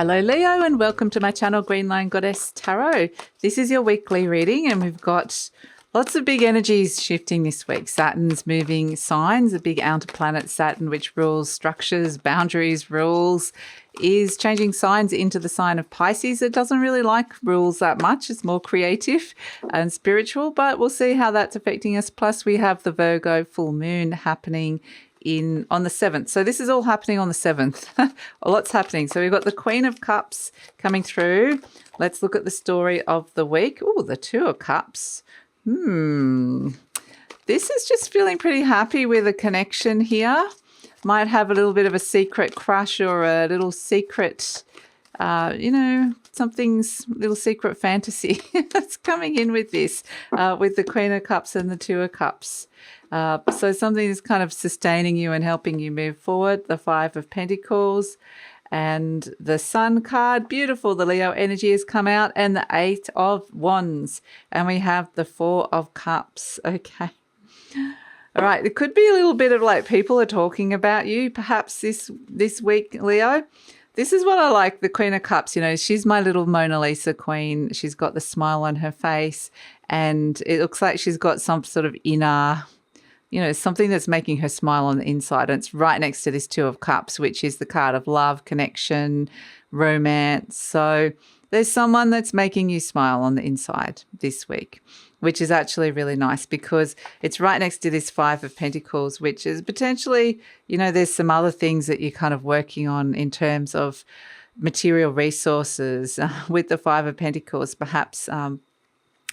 Hello Leo, and welcome to my channel Green Line Goddess Tarot. This is your weekly reading, and we've got lots of big energies shifting this week. Saturn's moving signs. The big outer planet Saturn, which rules structures, boundaries, rules, is changing signs into the sign of Pisces. It doesn't really like rules that much. It's more creative and spiritual, but we'll see how that's affecting us. Plus we have the Virgo full moon happening on the 7th. So this is all happening on the 7th. A lot's happening. So we've got the Queen of Cups coming through. Let's look at the story of the week. Oh, the Two of Cups. This is just feeling pretty happy with a connection here. Might have a little bit of a secret crush or a little secret, something's little secret fantasy that's coming in with this, with the Queen of Cups and the Two of Cups. So something is kind of sustaining you and helping you move forward. The Five of Pentacles and the Sun card. Beautiful. The Leo energy has come out, and the Eight of Wands. And we have the Four of Cups. Okay. All right. It could be a little bit of like people are talking about you perhaps this week, Leo. This is what I like, the Queen of Cups. You know, she's my little Mona Lisa queen. She's got the smile on her face, and it looks like she's got some sort of inner, something that's making her smile on the inside. And it's right next to this Two of Cups, which is the card of love, connection, romance. So there's someone that's making you smile on the inside this week, which is actually really nice because it's right next to this Five of Pentacles, which is potentially, there's some other things that you're kind of working on in terms of material resources. With the Five of Pentacles, perhaps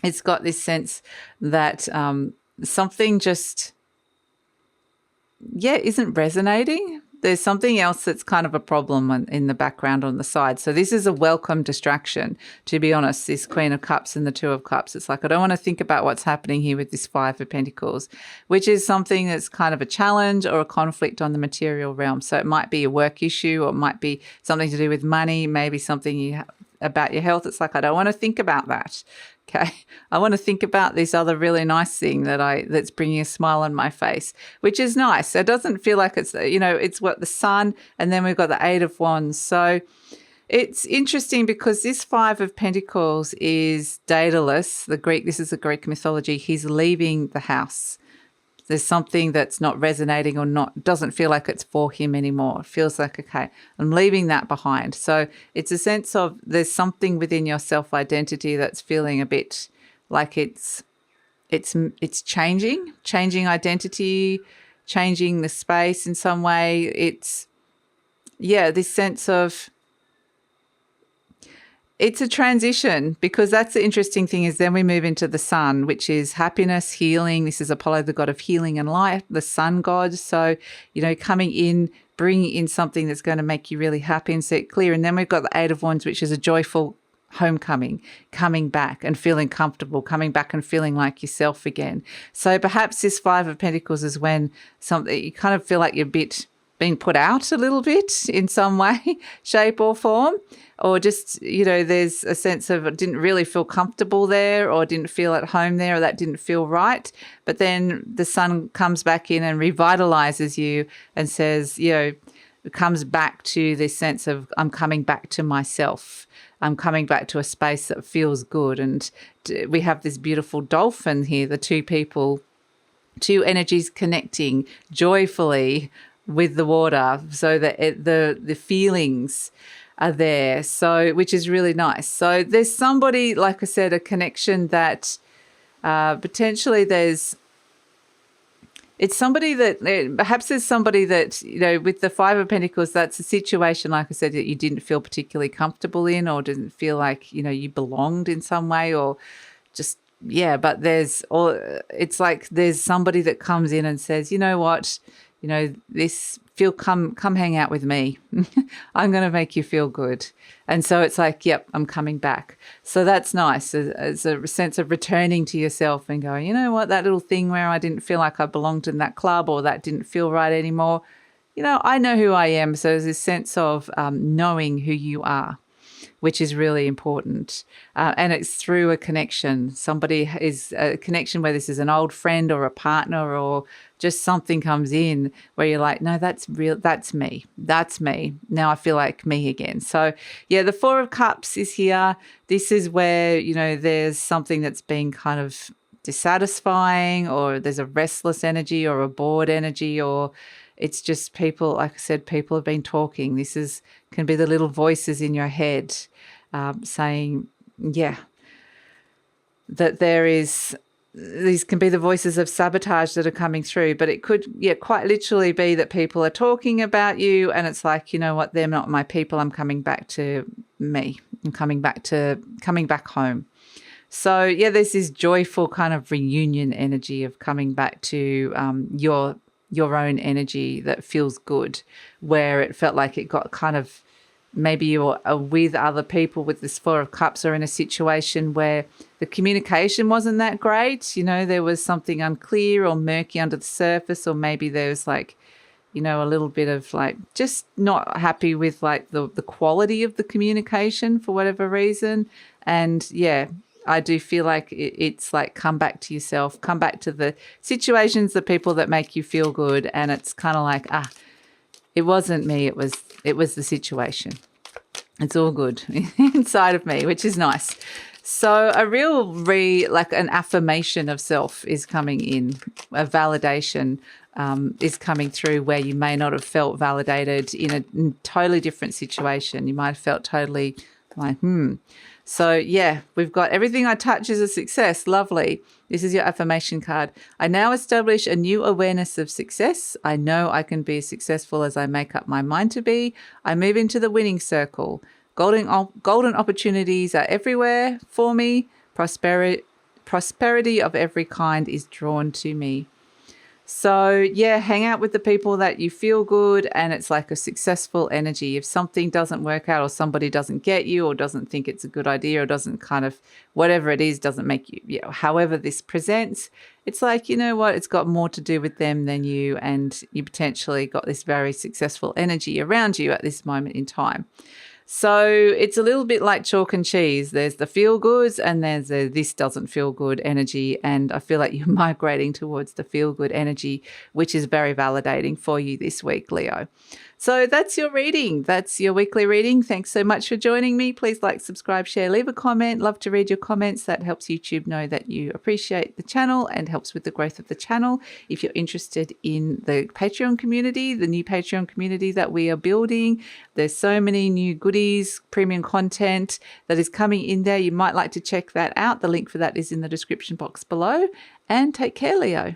it's got this sense that something just isn't resonating. There's something else that's kind of a problem in the background on the side. So this is a welcome distraction, to be honest, this Queen of Cups and the Two of Cups. It's like, I don't want to think about what's happening here with this Five of Pentacles, which is something that's kind of a challenge or a conflict on the material realm. So it might be a work issue, or it might be something to do with money, maybe something about your health. It's like, I don't want to think about that. Okay, I want to think about this other really nice thing that's bringing a smile on my face, which is nice. It doesn't feel like it's, it's what the Sun, and then we've got the Eight of Wands. So it's interesting because this Five of Pentacles is Daedalus, this is the Greek mythology. He's leaving the house. There's something that's not resonating or doesn't feel like it's for him anymore. It feels like, okay, I'm leaving that behind. So it's a sense of there's something within your self-identity that's feeling a bit like it's changing identity, changing the space in some way. It's, this sense of, it's a transition, because that's the interesting thing is then we move into the Sun, which is happiness, healing. This is Apollo, the god of healing and life, the Sun god. So, coming in, bringing in something that's going to make you really happy and set clear. And then we've got the Eight of Wands, which is a joyful homecoming, coming back and feeling comfortable, coming back and feeling like yourself again. So perhaps this Five of Pentacles is when something you kind of feel like you're being put out a little bit in some way, shape or form, or just, there's a sense of didn't really feel comfortable there, or didn't feel at home there, or that didn't feel right. But then the Sun comes back in and revitalizes you and says, it comes back to this sense of I'm coming back to myself. I'm coming back to a space that feels good. And we have this beautiful dolphin here, the two two energies connecting joyfully with the water, so that the feelings are there, so which is really nice. So there's somebody, like I said, a connection that potentially it's somebody that perhaps there's somebody that, with the Five of Pentacles, that's a situation, like I said, that you didn't feel particularly comfortable in, or didn't feel like, you belonged in some way, or just, but it's like there's somebody that comes in and says, you know what, come hang out with me. I'm going to make you feel good. And so it's like, yep, I'm coming back. So that's nice. It's a sense of returning to yourself and going, you know what, that little thing where I didn't feel like I belonged in that club, or that didn't feel right anymore. I know who I am. So there's this sense of knowing who you are. which is really important. And it's through a connection. Somebody is a connection where this is an old friend or a partner, or just something comes in where you're like, no, that's real. That's me. That's me. Now I feel like me again. So yeah, the Four of Cups is here. This is where, you know, there's something that's been kind of dissatisfying, or there's a restless energy or a bored energy, or it's just people, like I said, people have been talking. This can be the little voices in your head saying, yeah, that these can be the voices of sabotage that are coming through, but it could, quite literally be that people are talking about you and it's like, you know what, they're not my people. I'm coming back to me. I'm coming back home. So yeah, there's this joyful kind of reunion energy of coming back to your own energy that feels good, where it felt like it got kind of, maybe you're with other people with this Four of Cups, or in a situation where the communication wasn't that great. You know, there was something unclear or murky under the surface, or maybe there was like, you know, a little bit of like just not happy with like the quality of the communication for whatever reason. And yeah, I do feel like it's like, come back to yourself, come back to the situations, the people that make you feel good. And it's kind of like, it wasn't me. It was the situation. It's all good inside of me, which is nice. So a real like an affirmation of self is coming in, a validation is coming through where you may not have felt validated in a totally different situation. You might have felt totally like, So yeah, we've got everything I touch is a success. Lovely. This is your affirmation card. I now establish a new awareness of success. I know I can be as successful as I make up my mind to be. I move into the winning circle. Golden opportunities are everywhere for me. Prosperity of every kind is drawn to me. So yeah, hang out with the people that you feel good, and it's like a successful energy. If something doesn't work out, or somebody doesn't get you, or doesn't think it's a good idea, or doesn't kind of, whatever it is, doesn't make you, however this presents, it's like, you know what, it's got more to do with them than you, and you potentially got this very successful energy around you at this moment in time. So it's a little bit like chalk and cheese. There's the feel goods and there's the this doesn't feel good energy. And I feel like you're migrating towards the feel good energy, which is very validating for you this week, Leo. So that's your reading. That's your weekly reading. Thanks so much for joining me. Please like, subscribe, share, leave a comment. Love to read your comments. That helps YouTube know that you appreciate the channel and helps with the growth of the channel. If you're interested in the Patreon community, the new Patreon community that we are building, there's so many new goodies, premium content that is coming in there. You might like to check that out. The link for that is in the description box below. And take care, Leo.